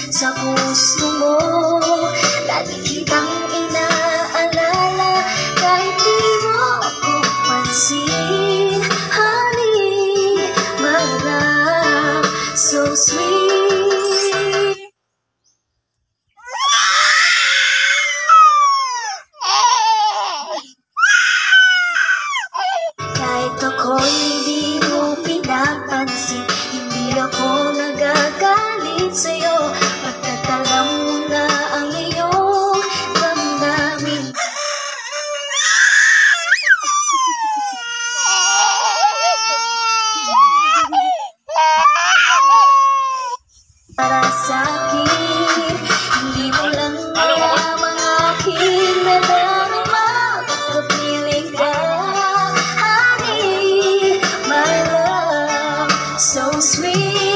sa puso mo. Lagi kitang inaalala kahit di mo ako pansin. Honey, my love, so sweet. Kahit ako'y hindi mo pinapansin, hindi ako nagagalit sa'yo, pagkat alam mo na ang iyong damdamin. Para sa'kin, hindi mo lang alam ang aking nadarama, pagkapiling ka. Honey, my love, so sweet.